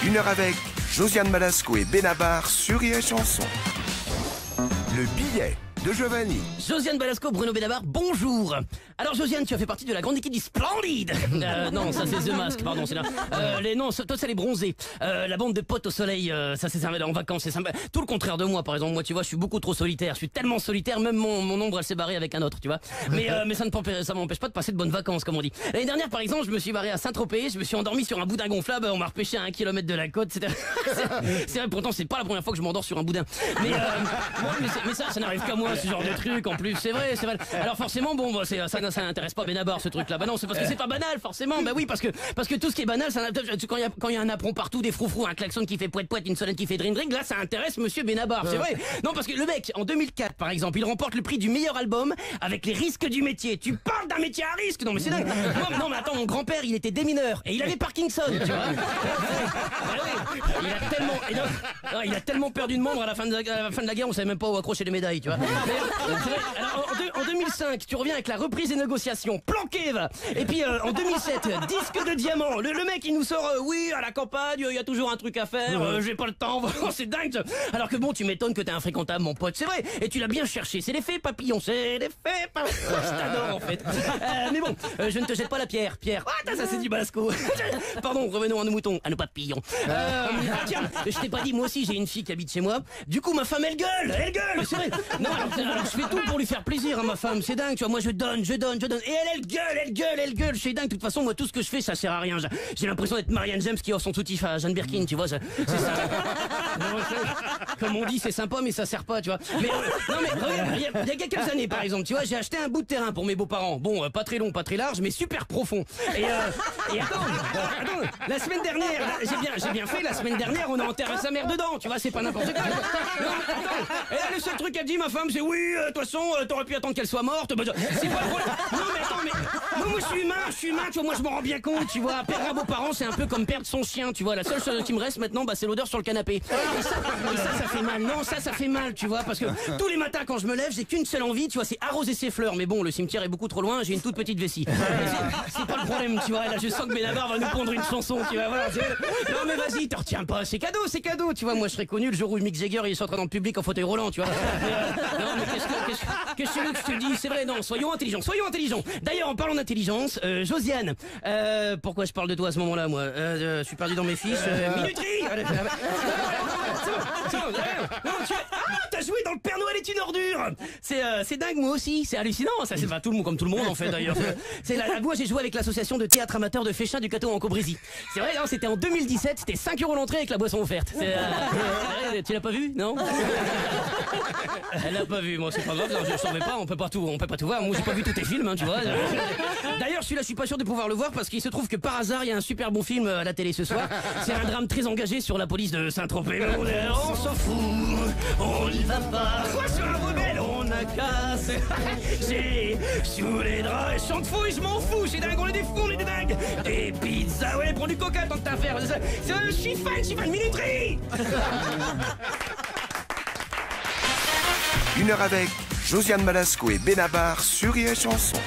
Une heure avec Josiane Balasco et Benabar sur Rire et Chanson. Le billet de Giovanni. Josiane Balasco, Bruno Benabar, bonjour. Alors Josiane, tu as fait partie de la grande équipe du Splendid. Non, ça c'est The Mask, pardon, c'est là. Non, toi c'est les bronzés. La bande de potes au soleil, ça c'est sympa, en vacances, c'est sympa. Tout le contraire de moi, par exemple. Moi, tu vois, je suis beaucoup trop solitaire. Je suis tellement solitaire, même mon ombre, elle s'est barrée avec un autre, tu vois. Mais ça m'empêche pas de passer de bonnes vacances, comme on dit. L'année dernière, par exemple, je me suis barré à Saint-Tropez, je me suis endormi sur un boudin gonflable, on m'a repêché à 1 kilomètre de la côte. C'est vrai, pourtant, c'est pas la première fois que je m'endors sur un boudin. Mais ça n'arrive qu'à moi, ce genre de truc, en plus. C'est vrai. Alors forcément, bon, bah, ça n'intéresse pas Benabar, ce truc-là. Bah non, c'est parce que c'est pas banal, forcément. Bah oui, parce que tout ce qui est banal, quand il y a un apron partout, des froufrous, un klaxon qui fait poète-poète, une sonnette qui fait dring-dring, là, ça intéresse monsieur Benabar. C'est vrai. Non, parce que le mec, en 2004, par exemple, il remporte le prix du meilleur album avec les risques du métier. Tu parles d'un métier à risque? Non, mais c'est dingue. Non, mais attends, mon grand-père, il était démineur et il avait Parkinson, tu vois. Il a tellement perdu de membres à la fin de la guerre, on savait même pas où accrocher les médailles, tu vois. Alors, en 2005, tu reviens avec la reprise des négociations, planqué va. Et puis en 2007, disque de diamant. Le mec il nous sort, oui, à la campagne, il y a toujours un truc à faire, j'ai pas le temps, c'est dingue. Alors que bon, tu m'étonnes que t'es infréquentable, mon pote, c'est vrai. Et tu l'as bien cherché, c'est l'effet papillon, c'est l'effet papillon. Je t'adore en fait. Mais bon, je ne te jette pas la pierre. Ah, ça c'est du Balasco. Pardon, revenons à nos moutons, à nos papillons. Tiens, je t'ai pas dit, moi aussi j'ai une fille qui habite chez moi. Du coup, ma femme elle gueule, c'est vrai. Non, alors je fais tout pour lui faire plaisir à ma femme, c'est dingue, tu vois, moi je donne. Et elle gueule, c'est dingue. De toute façon, moi tout ce que je fais, ça sert à rien. J'ai l'impression d'être Marianne James qui offre son soutif à Jeanne Birkin, tu vois, c'est ça. Comme on dit, c'est sympa, mais ça sert pas, tu vois. Mais non, mais regarde, il y a quelques années, par exemple, tu vois, j'ai acheté un bout de terrain pour mes beaux-parents. Bon, pas très long, pas très large, mais super profond. Et attends, la semaine dernière, j'ai bien fait, la semaine dernière, on a enterré sa mère dedans, tu vois, c'est pas n'importe quoi. Non, mais attends. Et là, le seul truc qu'elle dit, ma femme, c'est oui, de toute façon, t'aurais pu attendre qu'elle soit morte. Bah, c'est pas drôle. Non, mais attends, mais moi, je suis humain, tu vois, moi, je m'en rends bien compte, tu vois. Perdre un beau-parent, c'est un peu comme perdre son chien, tu vois. La seule chose qui me reste maintenant, bah, c'est l'odeur sur le canapé. Et ça fait mal. Non, ça fait mal, tu vois, parce que tous les matins, quand je me lève, j'ai qu'une seule envie, tu vois, c'est arroser ses fleurs. Mais bon, le cimetière est beaucoup trop loin, j'ai une toute petite vessie. C'est pas le problème, tu vois. Là, je sens que Benabar va nous pondre une chanson, tu vois. Voilà, non, mais vas-y, t'en retiens pas, c'est cadeau, tu vois. Moi, je serais connu le jour où Mick Jagger, il sortira dans le public en fauteuil roulant, tu vois. Non, mais qu'est-ce que je te dis? C'est vrai, non, soyons intelligents. D'ailleurs, en parlant d'intelligence, Josiane, pourquoi je parle de toi à ce moment-là, moi? Je suis perdu dans mes fiches. Minuterie. C'est bon. T'as joué dans Le Père Noël est une ordure. C'est dingue, moi aussi. C'est hallucinant. Ça, c'est pas tout le monde, comme tout le monde en fait d'ailleurs. Moi, j'ai joué avec l'association de théâtre amateur de Féchin du Cateau en Cobrésie. C'est vrai, hein, c'était en 2017. C'était 5 € l'entrée avec la boisson offerte. Tu l'as pas vu, non? Elle l'a pas vu. Moi, c'est pas grave. Je savais pas. On peut pas tout voir. Moi, j'ai pas vu tous tes films, hein, tu vois. D'ailleurs, celui-là, je suis pas sûr de pouvoir le voir parce qu'il se trouve que par hasard, il y a un super bon film à la télé ce soir. C'est un drame très engagé sur la police de Saint-Tropez. On s'en fout, on n'y va pas. Quoi, sur un rebelle, on a cassé. J'ai sous les draps, chante fou et je m'en fous. C'est dingue, on est des fous, on est des dingues. Des pizzas, ouais, prends du coca tant que t'as à faire. Je suis fan, minuterie. Une heure avec Josiane Balasco et Benabar sur Rire et Chanson.